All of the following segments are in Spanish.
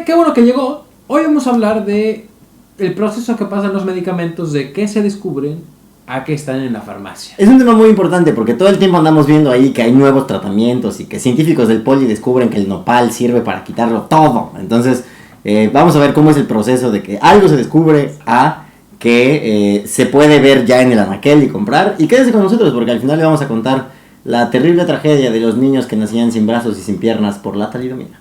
qué bueno que llegó. Hoy vamos a hablar de el proceso que pasan los medicamentos, de qué se descubren a qué están en la farmacia. Es un tema muy importante porque todo el tiempo andamos viendo ahí que hay nuevos tratamientos y que científicos del poli descubren que el nopal sirve para quitarlo todo. Entonces, vamos a ver cómo es el proceso de que algo se descubre a que se puede ver ya en el anaquel y comprar. Y quédese con nosotros porque al final le vamos a contar la terrible tragedia de los niños que nacían sin brazos y sin piernas por la talidomida.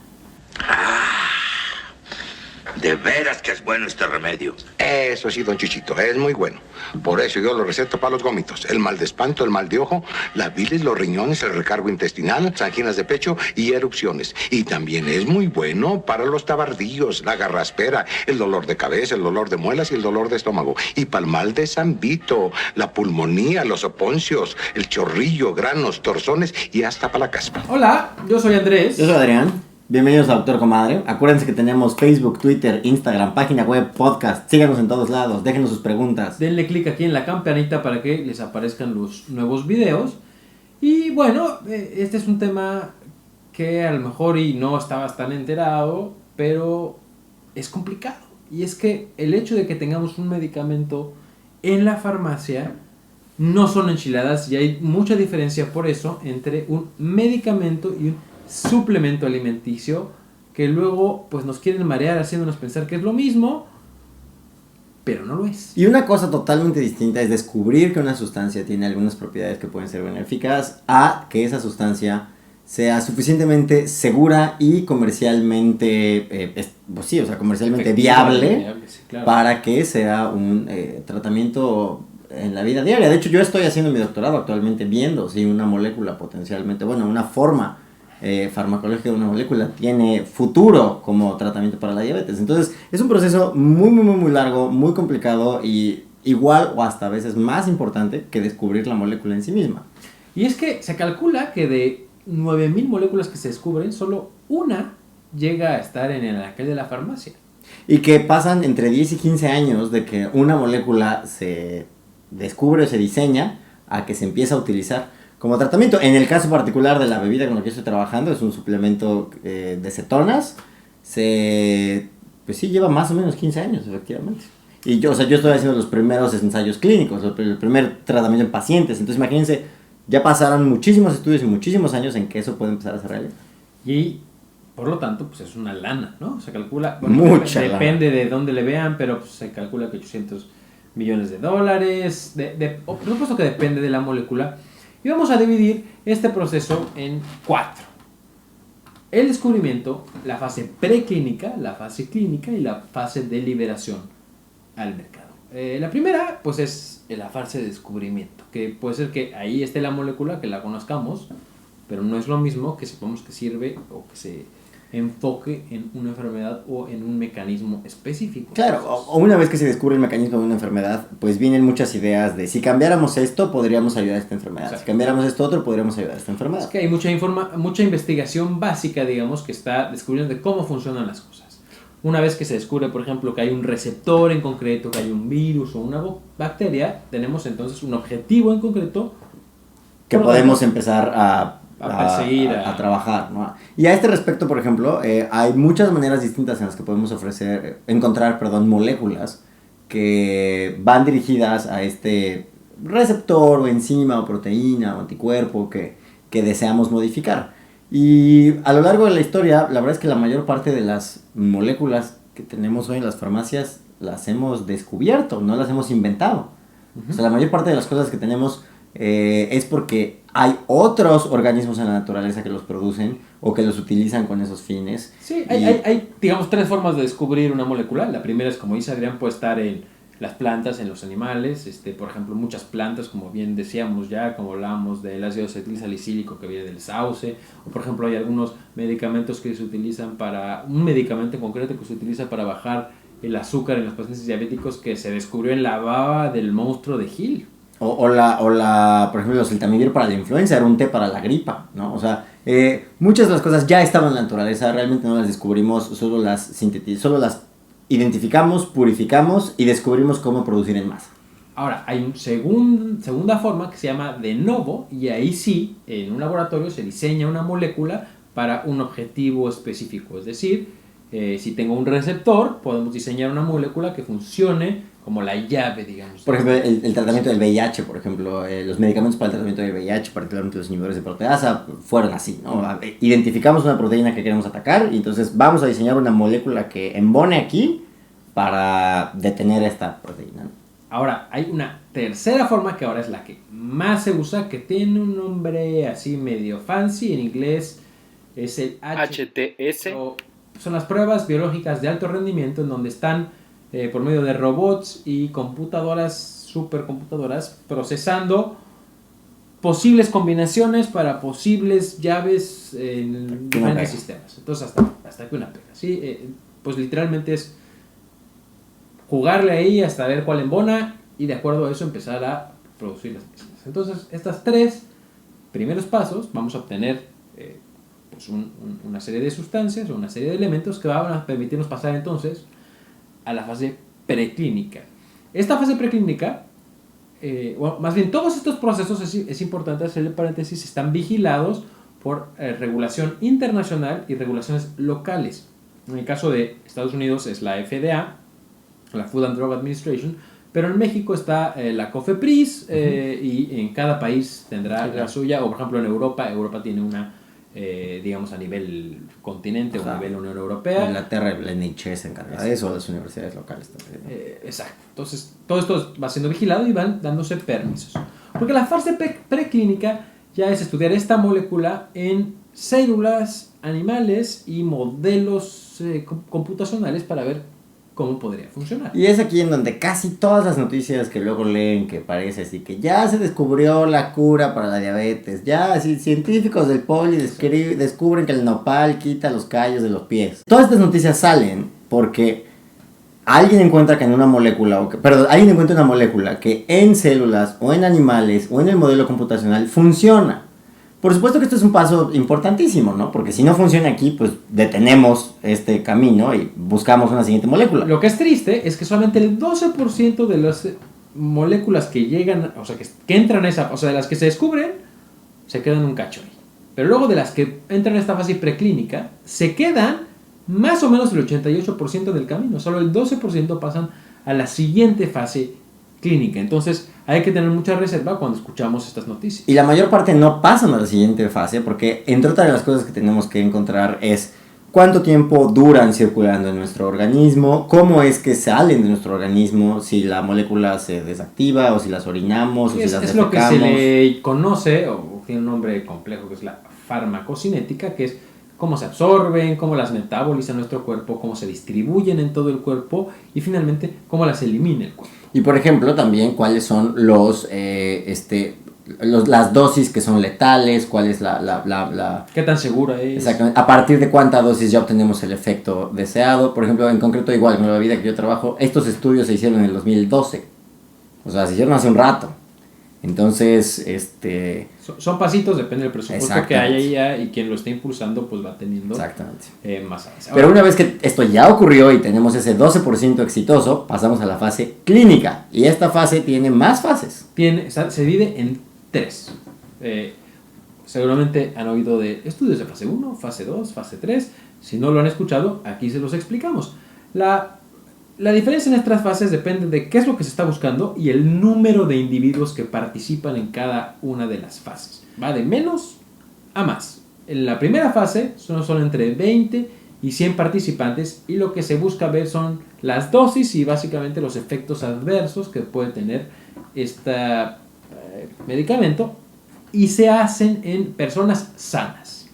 De veras que es bueno este remedio. Eso sí, don Chichito, es muy bueno. Por eso yo lo receto para los gómitos. El mal de espanto, el mal de ojo, la bilis, los riñones, el recargo intestinal, anginas de pecho y erupciones. Y también es muy bueno para los tabardillos, la garraspera, el dolor de cabeza, el dolor de muelas y el dolor de estómago. Y para el mal de Zambito, la pulmonía, los oponcios, el chorrillo, granos, torzones y hasta para la caspa. Hola, yo soy Andrés. Yo soy Adrián. Bienvenidos a Doctor Comadre. Acuérdense que tenemos Facebook, Twitter, Instagram, página web, podcast. Síganos en todos lados, déjenos sus preguntas. Denle clic aquí en la campanita para que les aparezcan los nuevos videos. Y bueno, este es un tema que a lo mejor y no estabas tan enterado, pero es complicado. Y es que el hecho de que tengamos un medicamento en la farmacia no son enchiladas y hay mucha diferencia por eso entre un medicamento y un suplemento alimenticio, que luego pues nos quieren marear haciéndonos pensar que es lo mismo, pero no lo es. Y una cosa totalmente distinta es descubrir que una sustancia tiene algunas propiedades que pueden ser benéficas a que esa sustancia sea suficientemente segura y comercialmente comercialmente viable, sí, claro, para que sea un tratamiento en la vida diaria. De hecho, yo estoy haciendo mi doctorado actualmente viendo si una molécula potencialmente, una forma farmacológica de una molécula tiene futuro como tratamiento para la diabetes. Entonces es un proceso muy largo, muy complicado y igual o hasta a veces más importante que descubrir la molécula en sí misma. Y es que se calcula que de 9,000 moléculas que se descubren, solo una llega a estar en el anaquel de la farmacia. Y que pasan entre 10 y 15 años de que una molécula se descubre o se diseña a que se empieza a utilizar como tratamiento. En el caso particular de la bebida con la que estoy trabajando, es un suplemento de cetonas. Pues sí, lleva más o menos 15 años, efectivamente. Y yo estoy haciendo los primeros ensayos clínicos, el primer tratamiento en pacientes. Entonces imagínense, ya pasaron muchísimos estudios y muchísimos años en que eso puede empezar a ser realidad. Y por lo tanto, pues es una lana, ¿no? Se calcula, mucha lana. Depende de dónde le vean, pero pues, se calcula que $800 millones. Por supuesto que depende de la molécula. Y vamos a dividir este proceso en 4. El descubrimiento, la fase preclínica, la fase clínica y la fase de liberación al mercado. La primera, pues es la fase de descubrimiento, que puede ser que ahí esté la molécula, que la conozcamos, pero no es lo mismo que sepamos que sirve o que se enfoque en una enfermedad o en un mecanismo específico. Claro, o una vez que se descubre el mecanismo de una enfermedad, pues vienen muchas ideas de si cambiáramos esto, podríamos ayudar a esta enfermedad. Exacto. Si cambiáramos esto otro, podríamos ayudar a esta enfermedad. Es que hay mucha investigación básica, digamos, que está descubriendo de cómo funcionan las cosas. Una vez que se descubre, por ejemplo, que hay un receptor en concreto, que hay un virus o una bacteria, tenemos entonces un objetivo en concreto que podemos empezar a perseguir, a trabajar, ¿no? Y a este respecto, por ejemplo, hay muchas maneras distintas en las que podemos encontrar moléculas que van dirigidas a este receptor o enzima o proteína o anticuerpo que deseamos modificar. Y a lo largo de la historia, la verdad es que la mayor parte de las moléculas que tenemos hoy en las farmacias las hemos descubierto, no las hemos inventado. O sea, la mayor parte de las cosas que tenemos es porque hay otros organismos en la naturaleza que los producen o que los utilizan con esos fines. Sí, hay digamos, 3 formas de descubrir una molécula. La primera es, como dice Adrián, puede estar en las plantas, en los animales. Por ejemplo, muchas plantas, como bien decíamos ya, como hablábamos del ácido acetilsalicílico que viene del sauce. O, por ejemplo, hay algunos medicamentos que se utilizan un medicamento en concreto que se utiliza para bajar el azúcar en los pacientes diabéticos, que se descubrió en la baba del monstruo de Hill. O por ejemplo, los siltamivir para la influenza, era un té para la gripa, ¿no? O sea, muchas de las cosas ya estaban en la naturaleza, realmente no las descubrimos, solo las identificamos, purificamos y descubrimos cómo producir en masa. Ahora, hay una segunda forma que se llama de novo, y ahí sí, en un laboratorio se diseña una molécula para un objetivo específico. Es decir, Si tengo un receptor, podemos diseñar una molécula que funcione como la llave, digamos. Por ejemplo, el tratamiento del VIH, por ejemplo, los medicamentos para el tratamiento del VIH, particularmente los inhibidores de proteasa, fueron así, ¿no? Identificamos una proteína que queremos atacar y entonces vamos a diseñar una molécula que embone aquí para detener esta proteína, ¿no? Ahora, hay una tercera forma que ahora es la que más se usa, que tiene un nombre así medio fancy, en inglés es el HTS. Son las pruebas biológicas de alto rendimiento en donde están por medio de robots y computadoras, supercomputadoras, procesando posibles combinaciones para posibles llaves en diferentes sistemas. Entonces, hasta que una pega. ¿Sí? Pues literalmente es jugarle ahí hasta ver cuál embona y de acuerdo a eso empezar a producir las mismas. Entonces, estos 3 primeros pasos vamos a obtener pues una serie de sustancias o una serie de elementos que van a permitirnos pasar entonces a la fase preclínica. Esta fase preclínica, bueno, más bien todos estos procesos, es importante hacerle paréntesis, están vigilados por regulación internacional y regulaciones locales. En el caso de Estados Unidos es la FDA, la Food and Drug Administration, pero en México está la COFEPRIS y en cada país tendrá la suya, o por ejemplo en Europa tiene una digamos a nivel continente o a nivel Unión Europea. En Inglaterra el NHS se encarga de eso, las universidades locales también. Exacto. Entonces, todo esto va siendo vigilado y van dándose permisos. Porque la fase preclínica ya es estudiar esta molécula en células, animales y modelos computacionales para ver cómo podría funcionar. Y es aquí en donde casi todas las noticias que luego leen que parece así que ya se descubrió la cura para la diabetes, ya así, científicos del poli descubren que el nopal quita los callos de los pies. Todas estas noticias salen porque alguien encuentra que en una molécula, alguien encuentra una molécula que en células o en animales o en el modelo computacional funciona. Por supuesto que esto es un paso importantísimo, ¿no? Porque si no funciona aquí, pues detenemos este camino y buscamos una siguiente molécula. Lo que es triste es que solamente el 12% de las moléculas que llegan, o sea, que entran a esa, o sea, de las que se descubren, se quedan un cacho ahí. Pero luego de las que entran a esta fase preclínica, se quedan más o menos el 88% del camino. Solo el 12% pasan a la siguiente fase clínica. Entonces hay que tener mucha reserva cuando escuchamos estas noticias. Y la mayor parte no pasan a la siguiente fase porque entre otras de las cosas que tenemos que encontrar es cuánto tiempo duran circulando en nuestro organismo, cómo es que salen de nuestro organismo, si la molécula se desactiva o si las orinamos o si las defecamos. Es lo que se le conoce, o tiene un nombre complejo, que es la farmacocinética, que es cómo se absorben, cómo las metaboliza nuestro cuerpo, cómo se distribuyen en todo el cuerpo y finalmente cómo las elimina el cuerpo. Y por ejemplo también cuáles son las dosis que son letales, cuál es la ¿Qué tan segura es? Exactamente, a partir de cuánta dosis ya obtenemos el efecto deseado. Por ejemplo, en concreto igual, en la vida que yo trabajo, estos estudios se hicieron en el 2012. O sea, se hicieron hace un rato. Entonces, Son pasitos, depende del presupuesto que haya y quien lo esté impulsando pues va teniendo más avance. Pero una vez que esto ya ocurrió y tenemos ese 12% exitoso, pasamos a la fase clínica. Y esta fase tiene más fases. Se divide en 3. Seguramente han oído de estudios de fase 1, fase 2, fase 3. Si no lo han escuchado, aquí se los explicamos. La diferencia en estas fases depende de qué es lo que se está buscando y el número de individuos que participan en cada una de las fases. Va de menos a más. En la primera fase son entre 20 y 100 participantes y lo que se busca ver son las dosis y básicamente los efectos adversos que puede tener este medicamento y se hacen en personas sanas.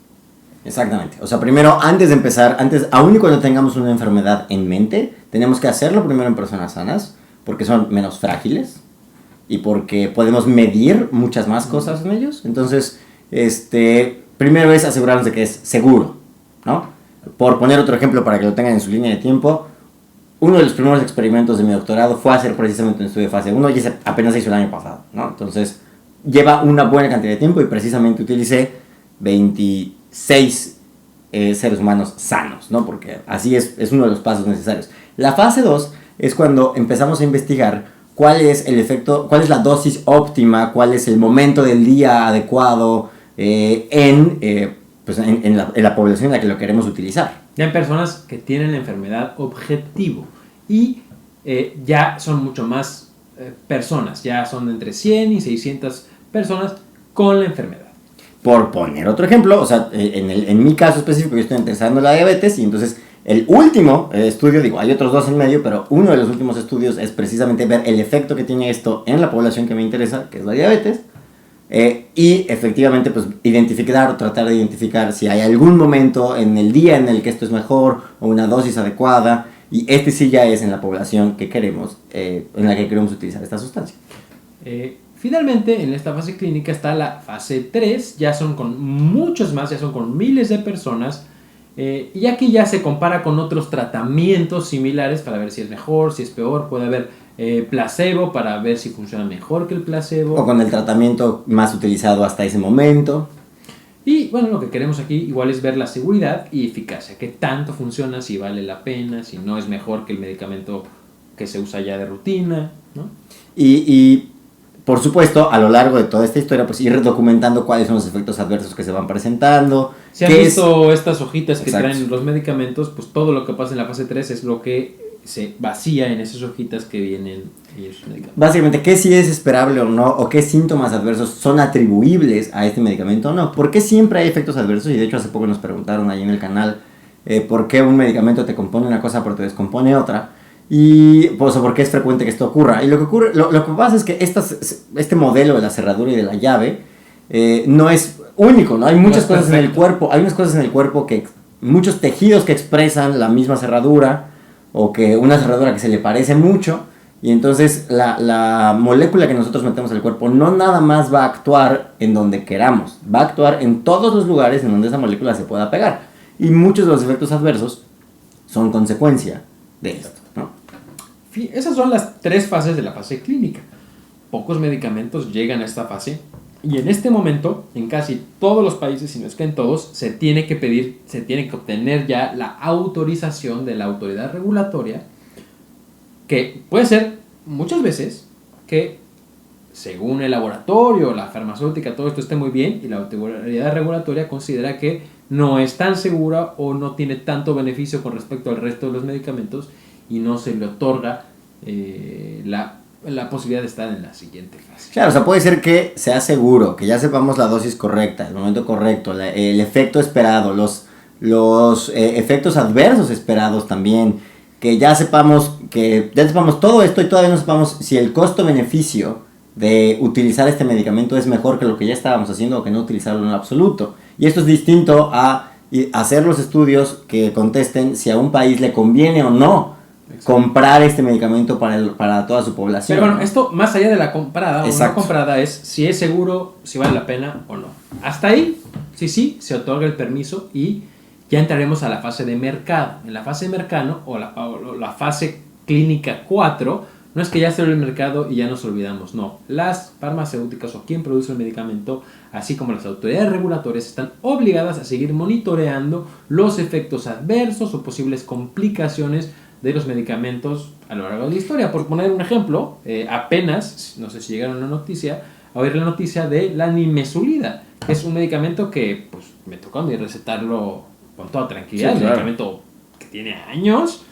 Exactamente. O sea, primero, antes de empezar, aun y cuando tengamos una enfermedad en mente, tenemos que hacerlo primero en personas sanas, porque son menos frágiles y porque podemos medir muchas más cosas en ellos. Entonces, primero es asegurarnos de que es seguro, ¿no? Por poner otro ejemplo para que lo tengan en su línea de tiempo, uno de los primeros experimentos de mi doctorado fue hacer precisamente un estudio de fase 1 y ese apenas se hizo el año pasado, ¿no? Entonces, lleva una buena cantidad de tiempo y precisamente utilicé 26 seres humanos sanos, ¿no? Porque así es uno de los pasos necesarios. La fase 2 es cuando empezamos a investigar cuál es el efecto, cuál es la dosis óptima, cuál es el momento del día adecuado en la población en la que lo queremos utilizar. ya en personas que tienen la enfermedad objetivo y ya son mucho más personas, ya son entre 100 y 600 personas con la enfermedad. Por poner otro ejemplo, o sea, en mi caso específico yo estoy interesado en la diabetes y entonces el último estudio, digo, hay otros 2 en medio, pero uno de los últimos estudios es precisamente ver el efecto que tiene esto en la población que me interesa, que es la diabetes, y efectivamente pues identificar o tratar de identificar si hay algún momento en el día en el que esto es mejor o una dosis adecuada, y este sí ya es en la población que queremos, en la que queremos utilizar esta sustancia. Finalmente, en esta fase clínica está la fase 3, ya son con muchos más, ya son con miles de personas, y aquí ya se compara con otros tratamientos similares para ver si es mejor, si es peor, puede haber placebo para ver si funciona mejor que el placebo. O con el tratamiento más utilizado hasta ese momento. Y bueno, lo que queremos aquí igual es ver la seguridad y eficacia, qué tanto funciona, si vale la pena, si no es mejor que el medicamento que se usa ya de rutina, ¿no? Y por supuesto, a lo largo de toda esta historia, pues ir documentando cuáles son los efectos adversos que se van presentando. Si han visto estas hojitas que Exacto. traen los medicamentos, pues todo lo que pasa en la fase 3 es lo que se vacía en esas hojitas que vienen en esos medicamentos. Básicamente, qué sí es esperable o no, o qué síntomas adversos son atribuibles a este medicamento o no. ¿Por qué siempre hay efectos adversos? Y de hecho hace poco nos preguntaron ahí en el canal por qué un medicamento te compone una cosa pero te descompone otra. Y pues, por qué es frecuente que esto ocurra. Y lo que pasa es que este modelo de la cerradura y de la llave no es único, ¿no? Hay muchas cosas en el cuerpo, hay unas cosas en el cuerpo que muchos tejidos que expresan la misma cerradura o que una cerradura que se le parece mucho, y entonces la molécula que nosotros metemos al cuerpo no nada más va a actuar en donde queramos, va a actuar en todos los lugares en donde esa molécula se pueda pegar, y muchos de los efectos adversos son consecuencia de esto, ¿no? Esas son las 3 fases de la fase clínica. Pocos medicamentos llegan a esta fase y en este momento, en casi todos los países, si no es que en todos, se tiene que obtener ya la autorización de la autoridad regulatoria, que puede ser muchas veces que según el laboratorio, la farmacéutica, todo esto esté muy bien y la autoridad regulatoria considera que no es tan segura o no tiene tanto beneficio con respecto al resto de los medicamentos y no se le otorga la posibilidad de estar en la siguiente fase. Claro, o sea, puede ser que sea seguro, que ya sepamos la dosis correcta, el momento correcto, el efecto esperado, los efectos adversos esperados también, que ya sepamos todo esto y todavía no sepamos si el costo-beneficio de utilizar este medicamento es mejor que lo que ya estábamos haciendo o que no utilizarlo en absoluto. Y esto es distinto a hacer los estudios que contesten si a un país le conviene o no comprar este medicamento para toda su población. Pero bueno, esto más allá de la comprada Exacto. o no comprada es si es seguro, si vale la pena o no. Hasta ahí, sí, se otorga el permiso y ya entraremos a la fase de mercado. En la fase de mercado o la fase clínica 4, no es que ya se abrió el mercado y ya nos olvidamos, no. Las farmacéuticas o quien produce el medicamento, así como las autoridades regulatorias, están obligadas a seguir monitoreando los efectos adversos o posibles complicaciones de los medicamentos a lo largo de la historia. Por poner un ejemplo, apenas, no sé si llegaron a oír la noticia de la nimesulida, que es un medicamento que pues, me tocó a mí recetarlo con toda tranquilidad, sí, es claro. un medicamento que tiene años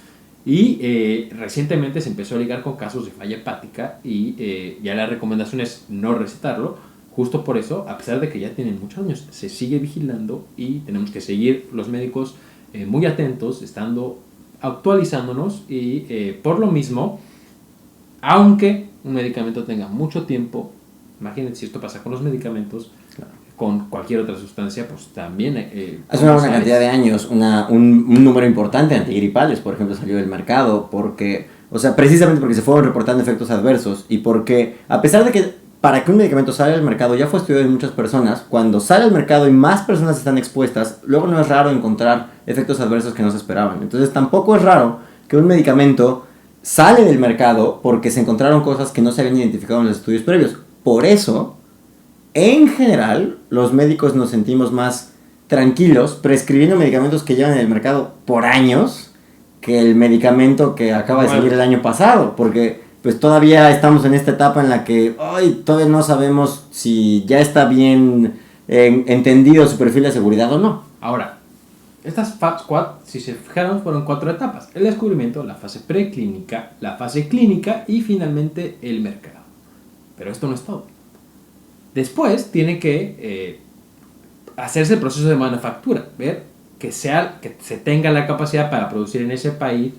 y recientemente se empezó a ligar con casos de falla hepática y ya la recomendación es no recetarlo. Justo por eso, a pesar de que ya tienen muchos años, se sigue vigilando y tenemos que seguir los médicos muy atentos, actualizándonos y por lo mismo, aunque un medicamento tenga mucho tiempo, imagínense si esto pasa con los medicamentos, claro, con cualquier otra sustancia, pues también... Hace una buena cantidad de años, un número importante de antigripales, por ejemplo, salió del mercado, porque, o sea, precisamente porque se fueron reportando efectos adversos y porque, a pesar de que para que un medicamento salga al mercado ya fue estudiado en muchas personas, cuando sale al mercado y más personas están expuestas, luego no es raro encontrar efectos adversos que no se esperaban. Entonces tampoco es raro que un medicamento sale del mercado porque se encontraron cosas que no se habían identificado en los estudios previos. Por eso, en general, los médicos nos sentimos más tranquilos prescribiendo medicamentos que llevan en el mercado por años que el medicamento que acaba de salir el año pasado, porque pues todavía estamos en esta etapa en la que todavía no sabemos si ya está bien entendido su perfil de seguridad o no. Ahora, Estas Fast 4, si se fijaron, fueron 4 etapas. El descubrimiento, la fase preclínica, la fase clínica y finalmente el mercado. Pero esto no es todo. Después tiene que hacerse el proceso de manufactura, ver que se tenga la capacidad para producir en ese país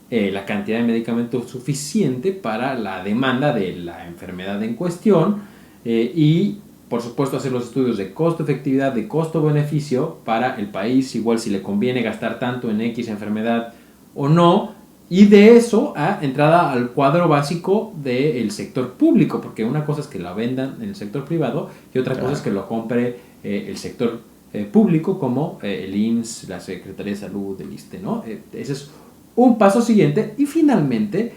la cantidad de medicamentos suficiente para la demanda de la enfermedad en cuestión y por supuesto hacer los estudios de costo-efectividad, de costo-beneficio para el país, igual si le conviene gastar tanto en X enfermedad o no, y de eso a entrada al cuadro básico del sector público, porque una cosa es que la vendan en el sector privado y otra cosa es que lo compre el sector público como el IMSS, la Secretaría de Salud, el ISSSTE, ¿no? Ese es un paso siguiente y finalmente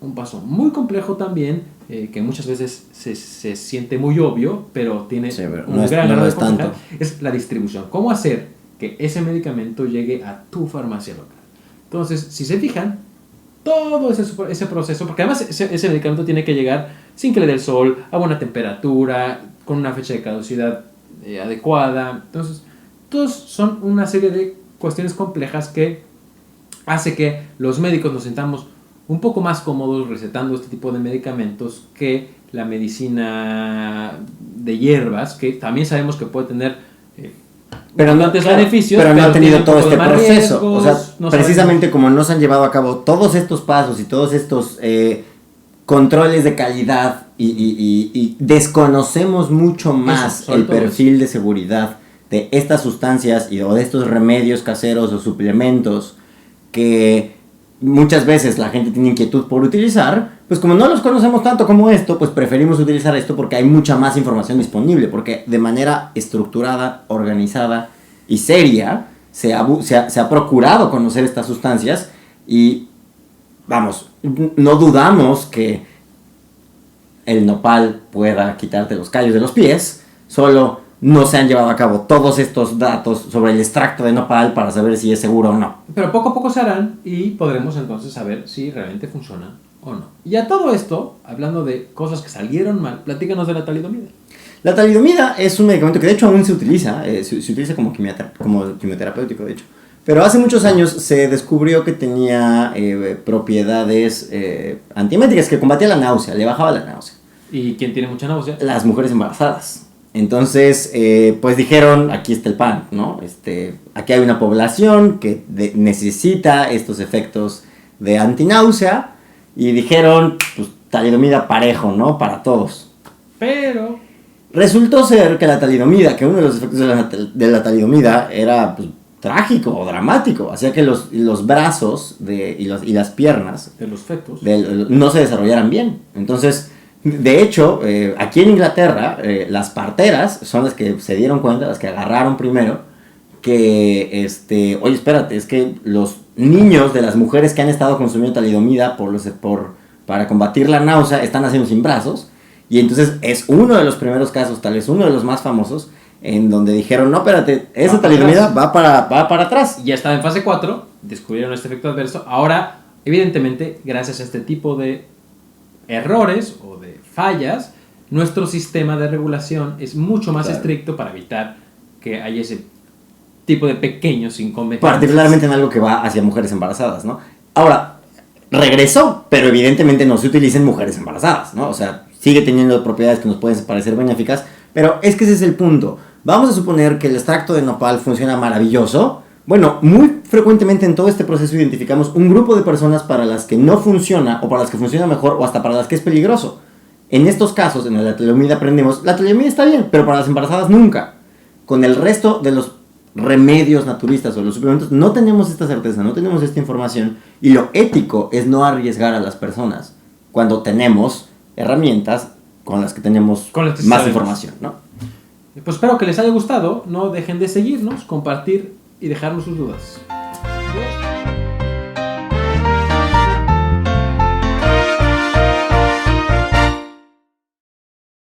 un paso muy complejo también que muchas veces se siente muy obvio, pero tiene un gran grado de complejidad, es la distribución. ¿Cómo hacer que ese medicamento llegue a tu farmacia local? Entonces, si se fijan, todo ese proceso, porque además ese medicamento tiene que llegar sin que le dé el sol, a buena temperatura, con una fecha de caducidad adecuada. Entonces, todos son una serie de cuestiones complejas que hace que los médicos nos sintamos un poco más cómodos recetando este tipo de medicamentos que la medicina de hierbas, que también sabemos que puede tener beneficios, pero no ha tenido todo este proceso. Riesgos, o sea, precisamente como no se han llevado a cabo todos estos pasos y todos estos controles de calidad y desconocemos mucho más el perfil de seguridad de estas sustancias o de estos remedios caseros o suplementos que muchas veces la gente tiene inquietud por utilizar, pues como no los conocemos tanto como esto, pues preferimos utilizar esto porque hay mucha más información disponible, porque de manera estructurada, organizada y seria se ha procurado conocer estas sustancias y, vamos, no dudamos que el nopal pueda quitarte los callos de los pies, solo no se han llevado a cabo todos estos datos sobre el extracto de nopal para saber si es seguro o no. Pero poco a poco se harán y podremos entonces saber si realmente funciona o no. Y a todo esto, hablando de cosas que salieron mal, platícanos de la talidomida. La talidomida es un medicamento que de hecho aún se utiliza, se utiliza como quimioterapéutico de hecho. Pero hace muchos años se descubrió que tenía propiedades antieméticas, que combatía la náusea, le bajaba la náusea. ¿Y quién tiene mucha náusea? Las mujeres embarazadas. Entonces, pues dijeron, aquí está el pan, ¿no? Aquí hay una población que necesita estos efectos de antináusea y dijeron, pues talidomida parejo, ¿no? Para todos. Pero resultó ser que la talidomida, que uno de los efectos de la talidomida era pues, trágico o dramático, hacía que los brazos y las piernas de los fetos no se desarrollaran bien. Entonces, de hecho, aquí en Inglaterra, las parteras son las que se dieron cuenta, las que agarraron primero, que, oye, espérate, es que los niños de las mujeres que han estado consumiendo talidomida para combatir la náusea están haciendo sin brazos, y entonces es uno de los primeros casos, tal vez uno de los más famosos, en donde dijeron, no, espérate, esa talidomida va para atrás. Ya estaba en fase 4, descubrieron este efecto adverso, ahora, evidentemente, gracias a este tipo de errores o de fallas, nuestro sistema de regulación es mucho más estricto para evitar que haya ese tipo de pequeños inconvenientes. Particularmente en algo que va hacia mujeres embarazadas, ¿no? Ahora, regresó, pero evidentemente no se utiliza en mujeres embarazadas, ¿no? O sea, sigue teniendo propiedades que nos pueden parecer benéficas, pero es que ese es el punto. Vamos a suponer que el extracto de nopal funciona maravilloso. Bueno, muy frecuentemente en todo este proceso identificamos un grupo de personas para las que no funciona, o para las que funciona mejor, o hasta para las que es peligroso. En estos casos, en la talidomida aprendemos, la talidomida está bien, pero para las embarazadas nunca. Con el resto de los remedios naturistas o los suplementos no tenemos esta certeza, no tenemos esta información, y lo ético es no arriesgar a las personas cuando tenemos herramientas con las que tenemos más información, ¿no? Pues espero que les haya gustado, no dejen de seguirnos, compartir y dejarnos sus dudas. Adiós.